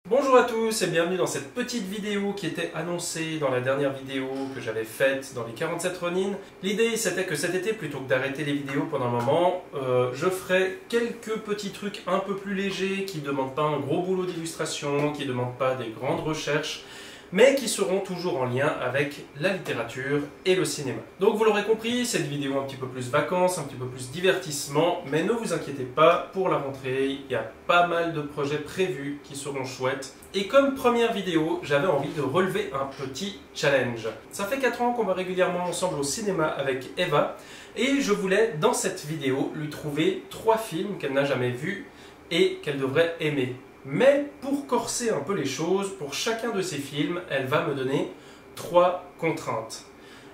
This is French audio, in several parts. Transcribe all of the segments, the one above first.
Bonjour à tous et bienvenue dans cette petite vidéo qui était annoncée dans la dernière vidéo que j'avais faite dans les 47 Ronin. L'idée c'était que cet été, plutôt que d'arrêter les vidéos pendant un moment, je ferai quelques petits trucs un peu plus légers qui ne demandent pas un gros boulot d'illustration, qui ne demandent pas des grandes recherches, mais qui seront toujours en lien avec la littérature et le cinéma. Donc vous l'aurez compris, cette vidéo un petit peu plus vacances, un petit peu plus divertissement, mais ne vous inquiétez pas, pour la rentrée, il y a pas mal de projets prévus qui seront chouettes. Et comme première vidéo, j'avais envie de relever un petit challenge. Ça fait 4 ans qu'on va régulièrement ensemble au cinéma avec Eva, et je voulais, dans cette vidéo, lui trouver 3 films qu'elle n'a jamais vus et qu'elle devrait aimer. Mais pour corser un peu les choses, pour chacun de ces films, elle va me donner 3 contraintes.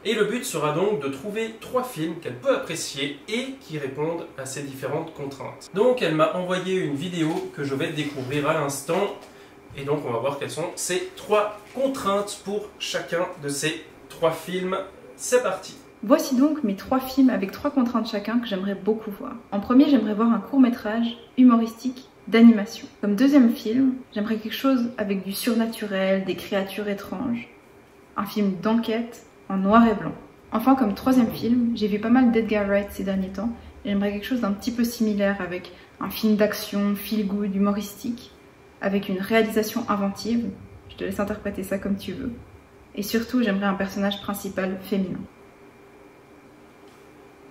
Et le but sera donc de trouver 3 films qu'elle peut apprécier et qui répondent à ces différentes contraintes. Donc elle m'a envoyé une vidéo que je vais découvrir à l'instant. Et donc on va voir quelles sont ces 3 contraintes pour chacun de ces 3 films. C'est parti! Voici donc mes 3 films avec 3 contraintes chacun que j'aimerais beaucoup voir. En premier, j'aimerais voir un court-métrage humoristique d'animation. Comme deuxième film, j'aimerais quelque chose avec du surnaturel, des créatures étranges. Un film d'enquête en noir et blanc. Enfin, comme troisième film, j'ai vu pas mal d'Edgar Wright ces derniers temps, et j'aimerais quelque chose d'un petit peu similaire avec un film d'action, feel-good, humoristique, avec une réalisation inventive. Je te laisse interpréter ça comme tu veux. Et surtout, j'aimerais un personnage principal féminin.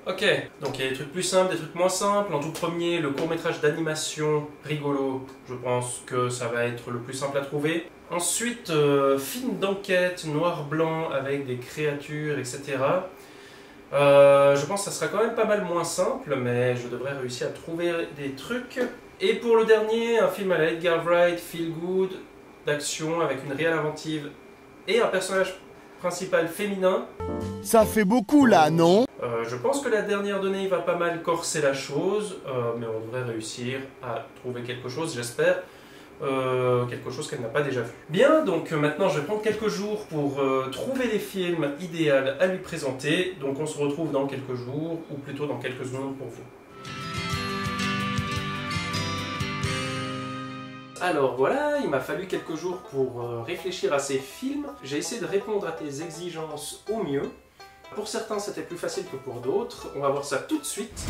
Ok, donc il y a des trucs plus simples, des trucs moins simples. En tout premier, le court-métrage d'animation rigolo, je pense que ça va être le plus simple à trouver. Ensuite, film d'enquête noir-blanc avec des créatures, etc. Je pense que ça sera quand même pas mal moins simple, mais je devrais réussir à trouver des trucs. Et pour le dernier, un film à la Edgar Wright, feel good, d'action avec une réelle inventive et un personnage principal féminin. Ça fait beaucoup là, non? Je pense que la dernière donnée va pas mal corser la chose, mais on devrait réussir à trouver quelque chose, j'espère. Quelque chose qu'elle n'a pas déjà vu. Bien, donc maintenant je vais prendre quelques jours pour trouver les films idéaux à lui présenter. Donc on se retrouve dans quelques jours, ou plutôt dans quelques secondes pour vous. Alors voilà, il m'a fallu quelques jours pour réfléchir à ces films. J'ai essayé de répondre à tes exigences au mieux. Pour certains, c'était plus facile que pour d'autres. On va voir ça tout de suite.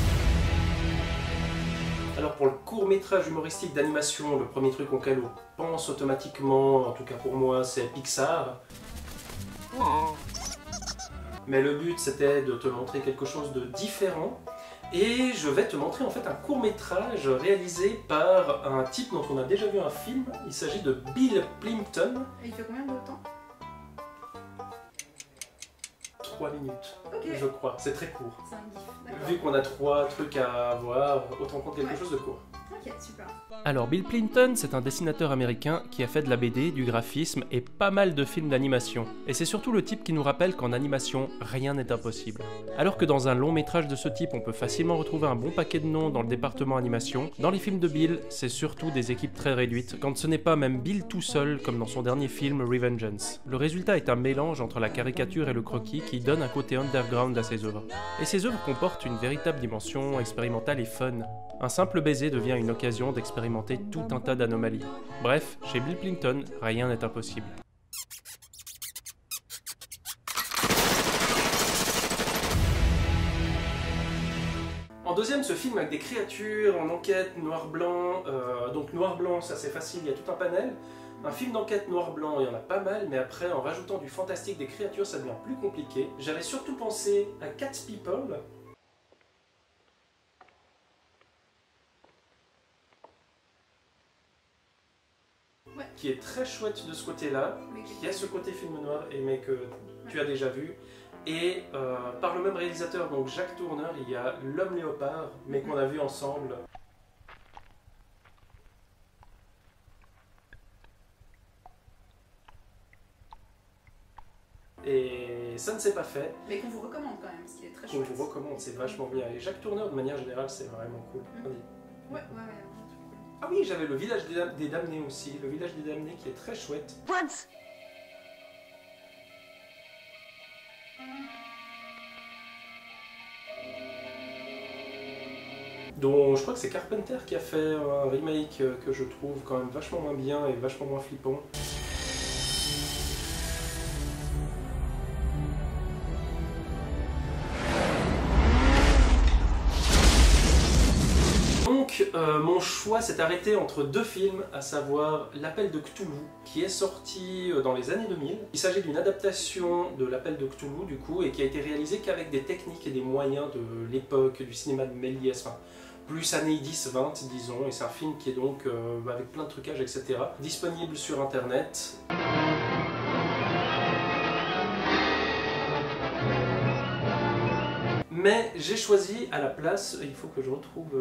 Alors pour le court-métrage humoristique d'animation, le premier truc auquel on pense automatiquement, en tout cas pour moi, c'est Pixar. Mais le but, c'était de te montrer quelque chose de différent. Et je vais te montrer en fait un court-métrage réalisé par un type dont on a déjà vu un film. Il s'agit de Bill Plympton. Et il fait combien de temps? 3 minutes, Okay. je crois. C'est très court. C'est un gif. Vu qu'on a 3 trucs à voir, autant prendre quelque chose de court. Ok, super. Alors Bill Plympton, c'est un dessinateur américain qui a fait de la BD, du graphisme et pas mal de films d'animation. Et c'est surtout le type qui nous rappelle qu'en animation, rien n'est impossible. Alors que dans un long métrage de ce type, on peut facilement retrouver un bon paquet de noms dans le département animation, dans les films de Bill, c'est surtout des équipes très réduites, quand ce n'est pas même Bill tout seul, comme dans son dernier film Revengeance. Le résultat est un mélange entre la caricature et le croquis qui donne un côté underground à ses œuvres. Et ses œuvres comportent une véritable dimension expérimentale et fun. Un simple baiser devient une occasion d'expérimenter tout un tas d'anomalies. Bref, chez Bill Plympton, rien n'est impossible. En deuxième, ce film avec des créatures en enquête noir-blanc. Donc noir-blanc, ça c'est facile, il y a tout un panel. Un film d'enquête noir-blanc, il y en a pas mal, mais après, en rajoutant du fantastique, des créatures, ça devient plus compliqué. J'avais surtout pensé à Cat People. Ouais. Qui est très chouette de ce côté-là, qui a ce côté film noir, mais que tu as déjà vu. Et par le même réalisateur, donc Jacques Tourneur, il y a L'Homme Léopard, mais qu'on a vu ensemble. Et ça ne s'est pas fait. Mais qu'on vous recommande quand même, parce qu'il est très On chouette. vous recommande, c'est vachement bien. Et Jacques Tourneur, de manière générale, c'est vraiment cool. Ouais. Ah oui, j'avais Le Village des Damnés aussi. Le Village des Damnés qui est très chouette. What? dont je crois que c'est Carpenter qui a fait un remake que je trouve quand même vachement moins bien et vachement moins flippant. Donc mon choix s'est arrêté entre deux films, à savoir L'Appel de Cthulhu, qui est sorti dans les années 2000. Il s'agit d'une adaptation de L'Appel de Cthulhu du coup, et qui a été réalisée qu'avec des techniques et des moyens de l'époque du cinéma de Méliès, enfin, plus années 10-20 disons, et c'est un film qui est donc avec plein de trucages etc. Disponible sur internet. Mais j'ai choisi à la place, il faut que je retrouve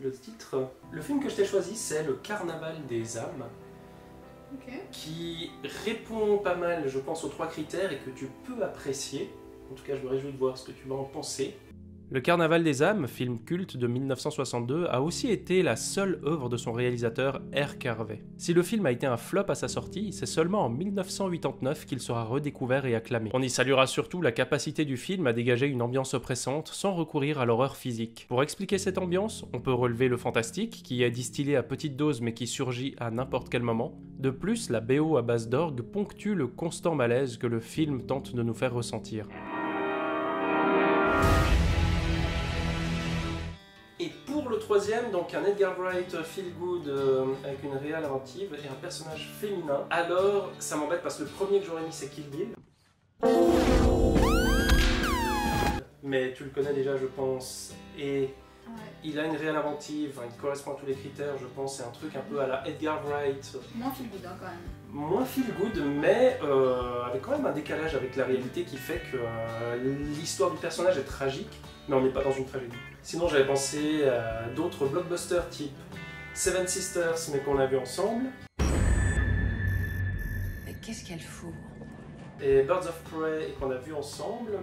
le titre. Le film que je t'ai choisi, c'est Le Carnaval des âmes, qui répond pas mal, je pense, aux trois critères et que tu peux apprécier. En tout cas, je me réjouis de voir ce que tu vas en penser. Le Carnaval des âmes, film culte de 1962, a aussi été la seule œuvre de son réalisateur R. Carvey. Si le film a été un flop à sa sortie, c'est seulement en 1989 qu'il sera redécouvert et acclamé. On y saluera surtout la capacité du film à dégager une ambiance oppressante sans recourir à l'horreur physique. Pour expliquer cette ambiance, on peut relever le fantastique, qui est distillé à petite dose mais qui surgit à n'importe quel moment. De plus, la BO à base d'orgue ponctue le constant malaise que le film tente de nous faire ressentir. Et pour le troisième, donc un Edgar Wright feel good avec une réelle inventive et un personnage féminin. Alors, ça m'embête parce que le premier que j'aurais mis c'est Kill Bill. Mais tu le connais déjà je pense. Et il a une réelle inventive, il correspond à tous les critères je pense. C'est un truc un peu à la Edgar Wright. Moins feel good hein, quand même. Moins feel good mais avec quand même un décalage avec la réalité qui fait que l'histoire du personnage est tragique. Mais on n'est pas dans une tragédie. Sinon j'avais pensé à d'autres blockbusters type Seven Sisters mais qu'on a vu ensemble. Mais qu'est-ce qu'elle fout? Et Birds of Prey et qu'on a vu ensemble.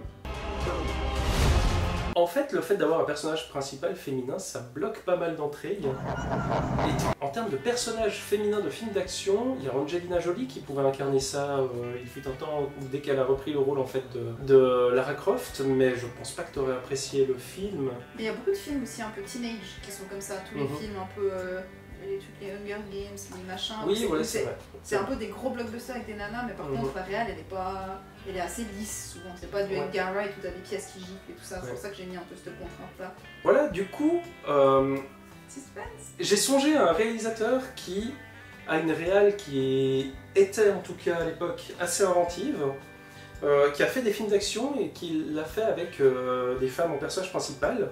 En fait, le fait d'avoir un personnage principal féminin, ça bloque pas mal d'entrées. Et en termes de personnages féminins de films d'action, il y a Angelina Jolie qui pouvait incarner ça. Il fut un temps dès qu'elle a repris le rôle en fait de Lara Croft, mais je pense pas que tu aurais apprécié le film. Mais il y a beaucoup de films aussi un peu teenage qui sont comme ça, tous les films un peu toutes les Hunger Games, les machins. Oui, voilà, c'est vrai. C'est un peu des gros blockbusters avec des nanas, mais par contre la réelle elle est assez lisse souvent. C'est pas du Edgar Wright où t'as des pièces qui giflent et tout ça. C'est pour ça que j'ai mis un peu cette contrainte là. Voilà, du coup, j'ai songé à un réalisateur qui a une réal qui était en tout cas à l'époque assez inventive, qui a fait des films d'action et qui l'a fait avec des femmes en personnage principal.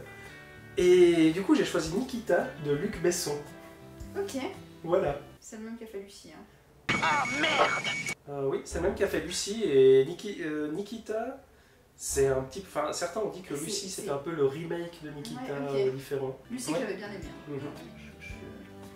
Et du coup j'ai choisi Nikita de Luc Besson. Ok. Voilà. C'est le même qui a fait Lucie. Hein. Ah merde! Oui, c'est le même qui a fait Lucie et Nikita, c'est un petit... Enfin, certains ont dit que Lucie c'était un peu le remake de Nikita différent. Lucie que j'avais bien aimé. Hein.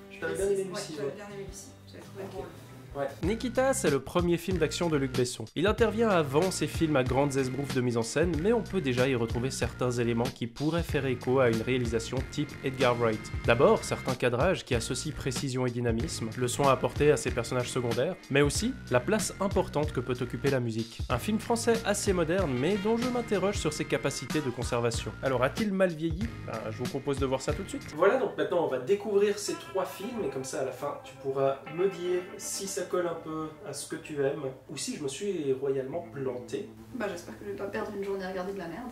Je t'avais bien aimé Lucie. J'avais bien aimé Lucie. J'avais trouvé drôle. Ouais. Nikita, c'est le premier film d'action de Luc Besson. Il intervient avant ces films à grandes esbrouffes de mise en scène, mais on peut déjà y retrouver certains éléments qui pourraient faire écho à une réalisation type Edgar Wright. D'abord, certains cadrages qui associent précision et dynamisme, le soin apporté à ses personnages secondaires, mais aussi la place importante que peut occuper la musique. Un film français assez moderne, mais dont je m'interroge sur ses capacités de conservation. Alors, a-t-il mal vieilli? Je vous propose de voir ça tout de suite. Voilà, donc maintenant on va découvrir ces trois films, et comme ça à la fin tu pourras me dire si ça colle un peu à ce que tu aimes, ou si je me suis royalement planté. Bah j'espère que je vais pas perdre une journée à regarder de la merde.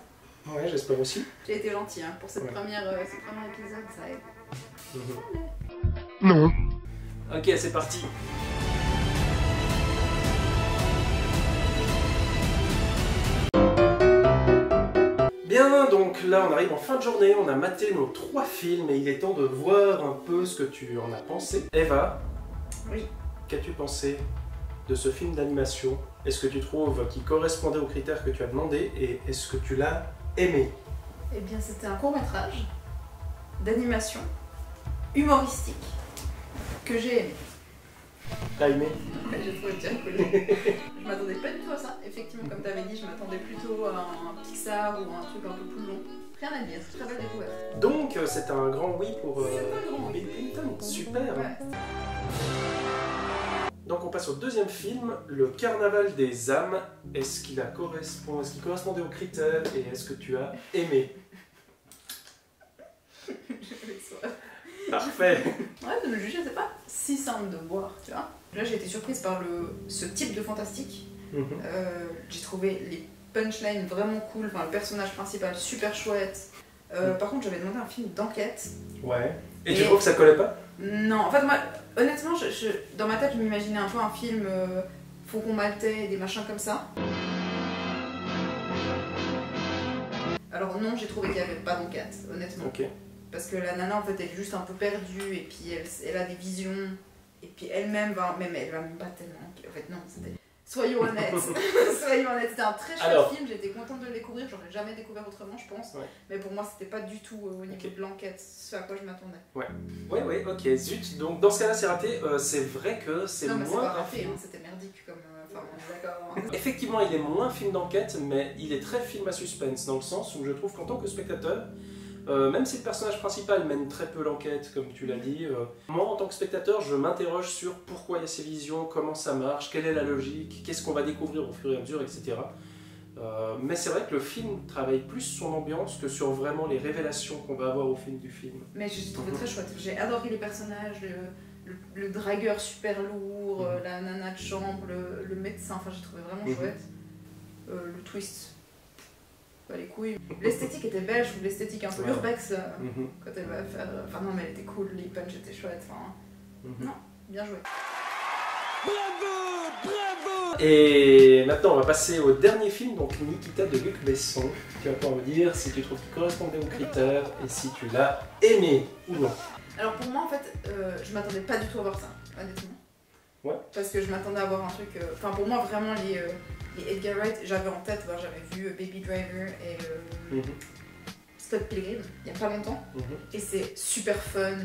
Ouais, j'espère aussi. J'ai été gentil hein, pour ce premier épisode, ça aide. Non. Ok, c'est parti. Bien, donc là on arrive en fin de journée, on a maté nos trois films et il est temps de voir un peu ce que tu en as pensé. Eva. Oui. Qu'as-tu pensé de ce film d'animation? Est-ce que tu trouves qu'il correspondait aux critères que tu as demandé et est-ce que tu l'as aimé? Eh bien c'était un court-métrage d'animation humoristique que j'ai aimé. T'as aimé? J'ai trouvé bien cool. Je m'attendais pas du tout à ça. Effectivement, comme tu avais dit, je m'attendais plutôt à un Pixar ou un truc un peu plus long. Rien à dire, très belle découverte. Donc c'est un grand oui pour C'est un grand Bill Clinton. Super. Ouais. Donc on passe au deuxième film, Le Carnaval des âmes. Est-ce qu'il correspondait aux critères et est-ce que tu as aimé? Parfait. Ouais, de me juger, c'est pas si simple de voir, tu vois. Là, j'ai été surprise par ce type de fantastique. J'ai trouvé les punchlines vraiment cool, enfin, le personnage principal super chouette. Par contre, j'avais demandé un film d'enquête. Ouais. Et tu trouves que ça collait pas? Non, en fait, moi, honnêtement, dans ma tête, je m'imaginais un peu un film Faucon Maltais et des machins comme ça. Alors non, j'ai trouvé qu'il n'y avait pas d'enquête, honnêtement. Ok. Parce que la nana, en fait, elle est juste un peu perdue, et puis elle a des visions, et puis elle-même va... Même elle va même pas tellement... En fait, non, c'était... Soyons honnêtes, soyons honnêtes, c'était un très chouette film, j'étais contente de le découvrir, j'aurais jamais découvert autrement, je pense. Ouais. Mais pour moi, c'était pas du tout au niveau de l'enquête, ce à quoi je m'attendais. Ouais, ok, zut. Donc dans ce cas-là, c'est raté. C'est vrai que c'est moins... Non, mais c'est pas raté, hein, c'était merdique comme... Enfin, on est d'accord. Hein. Effectivement, il est moins film d'enquête, mais il est très film à suspense, dans le sens où je trouve qu'en tant que spectateur, même si le personnage principal mène très peu l'enquête, comme tu l'as dit, moi en tant que spectateur, je m'interroge sur pourquoi il y a ces visions, comment ça marche, quelle est la logique, qu'est-ce qu'on va découvrir au fur et à mesure, etc. Mais c'est vrai que le film travaille plus son ambiance que sur vraiment les révélations qu'on va avoir au fil du film. Mais j'ai trouvé très chouette, j'ai adoré les personnages, le dragueur super lourd, la nana de chambre, le médecin, enfin j'ai trouvé vraiment chouette. Le twist... les couilles. L'esthétique était belle, je trouve l'esthétique un peu urbex quand elle va faire... Enfin non mais elle était cool, les punch étaient chouettes, enfin... Non, bien joué. Bravo. Et maintenant on va passer au dernier film, donc Nikita de Luc Besson. Tu vas pouvoir me dire si tu trouves qu'il correspondait aux critères et si tu l'as aimé ou non. Alors pour moi en fait, je m'attendais pas du tout à voir ça, honnêtement. Ouais. Parce que je m'attendais à voir un truc... Enfin pour moi vraiment les Edgar Wright, j'avais en tête, j'avais vu Baby Driver et Scott Pilgrim il y a pas longtemps. Et c'est super fun,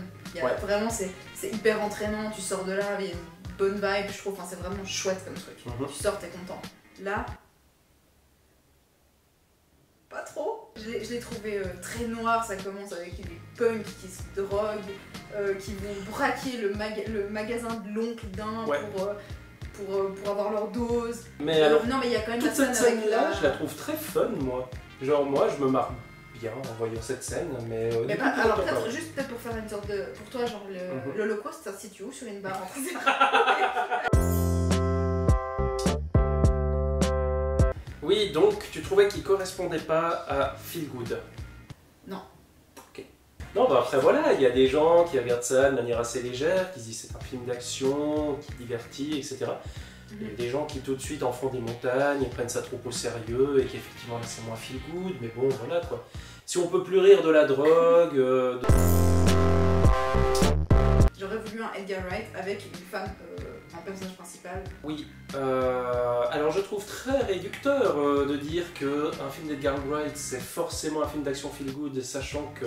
vraiment c'est hyper entraînant, tu sors de là, il y a une bonne vibe, je trouve, enfin, c'est vraiment chouette comme truc. Tu sors, t'es content. Là, pas trop. Je l'ai trouvé très noir, ça commence avec des punks qui se droguent, qui vont braquer le magasin de l'oncle d'un pour avoir leur dose. Mais alors, non mais il y a quand même toute cette scène-là, je la trouve très fun, moi. Genre moi, je me marre bien en voyant cette scène, mais... alors peut-être pour faire une sorte de... Pour toi, genre l'Holocauste, ça se situe où sur une barre entre Oui, donc tu trouvais qu'il correspondait pas à Feel Good? Non. Ok. Non, bah après voilà, il y a des gens qui regardent ça de manière assez légère, qui se disent c'est un film d'action, qui divertit, etc. Il y a des gens qui tout de suite en font des montagnes et prennent ça trop au sérieux et qu'effectivement là c'est moins feel good, mais bon voilà quoi. Si on peut plus rire de la drogue... J'aurais voulu un Edgar Wright avec une femme, un personnage principal. Oui, alors je trouve très réducteur de dire qu'un film d'Edgar Wright c'est forcément un film d'action feel good, sachant que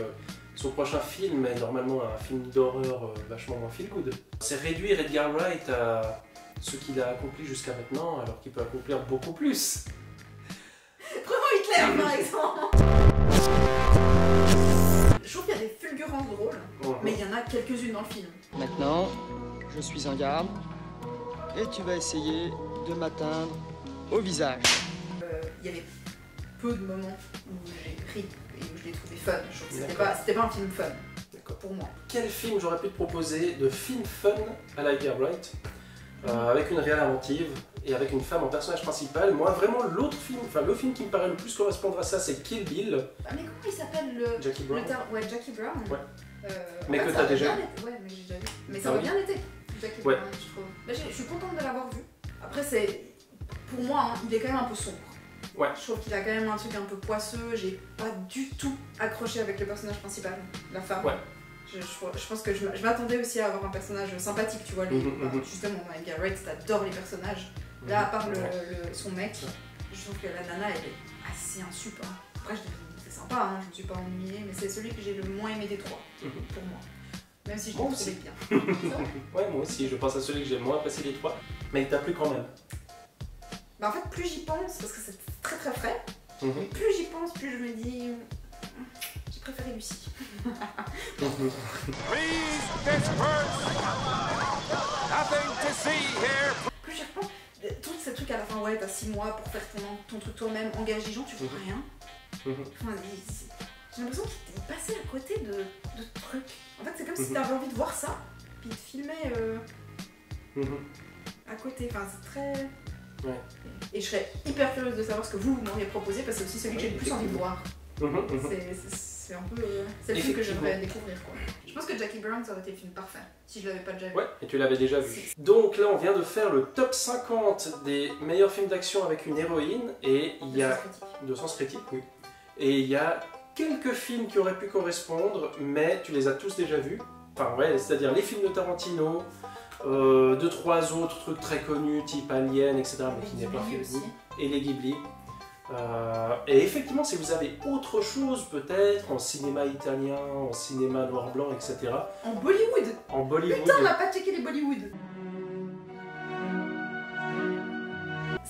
son prochain film est normalement un film d'horreur vachement moins feel good. C'est réduire Edgar Wright à ce qu'il a accompli jusqu'à maintenant, alors qu'il peut accomplir beaucoup plus. Prenons Hitler par exemple. Je trouve qu'il y a des fulgurances drôles, mais il y en a quelques-unes dans le film. Maintenant, je suis en garde, et tu vas essayer de m'atteindre au visage. Il y avait peu de moments où j'ai ri et où je l'ai trouvé fun. Je trouve que c'était pas un film fun, pour moi. Quel film j'aurais pu te proposer de film fun à la Edgar Wright avec une réelle inventive et avec une femme en personnage principal? Moi vraiment l'autre film, enfin le film qui me paraît le plus correspondre à ça c'est Kill Bill. Ah mais comment il s'appelle Jackie Brown. Ouais, Jackie Brown. Ouais. Mais que t'as déjà vu. Ouais, mais j'ai déjà vu. Mais ça aurait bien été, Jackie Brown, je trouve. Mais je suis contente de l'avoir vu. Après c'est, pour moi, il est quand même un peu sombre. Ouais. Je trouve qu'il a quand même un truc un peu poisseux, j'ai pas du tout accroché avec le personnage principal, la femme. Ouais. Je pense que je m'attendais aussi à avoir un personnage sympathique, tu vois, justement, dans Edgar Wright, t'adores les personnages. Là, à part son mec, je trouve que la nana, elle est assez insup. Après, c'est sympa, hein, je me suis pas ennuyée, mais c'est celui que j'ai le moins aimé des trois, pour moi. Même si je l'ai trouvé bien. Ouais, moi aussi, je pense à celui que j'ai le moins apprécié des trois, mais il t'a plu quand même. Bah en fait, plus j'y pense, parce que c'est très très frais, et plus j'y pense, plus je me dis... J'ai préféré Lucie. Plus j'y repense, tous ces trucs à la fin, ouais, t'as 6 mois pour faire ton truc toi-même, engage des gens, tu vois rien. Enfin, j'ai l'impression qu'il t'est passé à côté de trucs. En fait, c'est comme si t'avais envie de voir ça, puis de filmer à côté. Enfin, c'est très... Ouais. Et je serais hyper curieuse de savoir ce que vous m'auriez proposé, parce que c'est aussi celui que j'ai le plus envie de voir. C'est un peu... c'est le film que j'aimerais découvrir, quoi. Je pense que Jackie Brown, ça aurait été le film parfait, si je l'avais pas déjà vu. Ouais, et tu l'avais déjà vu. Donc là, on vient de faire le top 50 des meilleurs films d'action avec une héroïne, et il y a... De sens critique, oui. Et il y a quelques films qui auraient pu correspondre, mais tu les as tous déjà vus. Enfin, ouais, c'est-à-dire les films de Tarantino, 2-3 autres trucs très connus, type Alien, etc., mais qui n'est pas fait aussi. Et les Ghibli. Et effectivement, si vous avez autre chose, peut-être, en cinéma italien, en cinéma noir-blanc, etc. En Bollywood. En Bollywood. Putain, on n'a pas checké les Bollywood.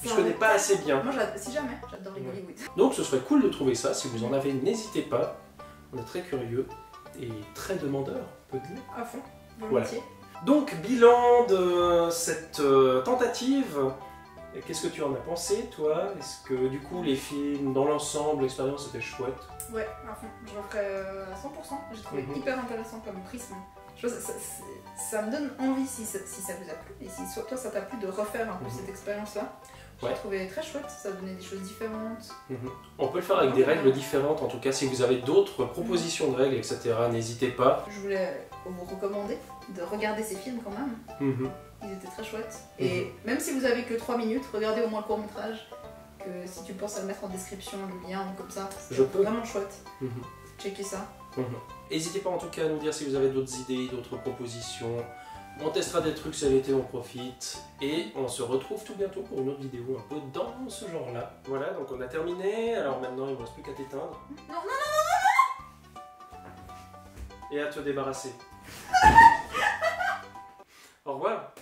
Je connais pas assez bien. Moi, si jamais, j'adore les Bollywood. Donc ce serait cool de trouver ça. Si vous en avez, n'hésitez pas. On est très curieux et très demandeurs, on peut dire. À fond, volontiers. Voilà. Donc, bilan de cette tentative. Qu'est-ce que tu en as pensé, toi? Est-ce que du coup, les films, dans l'ensemble, l'expérience était chouette? Ouais, à fond. Je le ferai à 100%. J'ai trouvé hyper intéressant comme prisme. Je pense que ça me donne envie, si ça vous a plu, et si toi ça t'a plu, de refaire un peu cette expérience-là. J'ai trouvé très chouette, ça donnait des choses différentes. On peut le faire avec des règles différentes, en tout cas, si vous avez d'autres propositions de règles, etc., n'hésitez pas. Je voulais vous recommander de regarder ces films quand même. Ils étaient très chouettes. Et même si vous avez que 3 minutes, regardez au moins le court-métrage. Que si tu penses à le mettre en description, le lien ou comme ça, c'est vraiment chouette. Checkez ça. N'hésitez pas en tout cas à nous dire si vous avez d'autres idées, d'autres propositions. On testera des trucs cet été, on profite. Et on se retrouve tout bientôt pour une autre vidéo un peu dans ce genre-là. Voilà, donc on a terminé. Alors maintenant, il ne me reste plus qu'à t'éteindre. Non, non, non, non, non. Et à te débarrasser. Au revoir.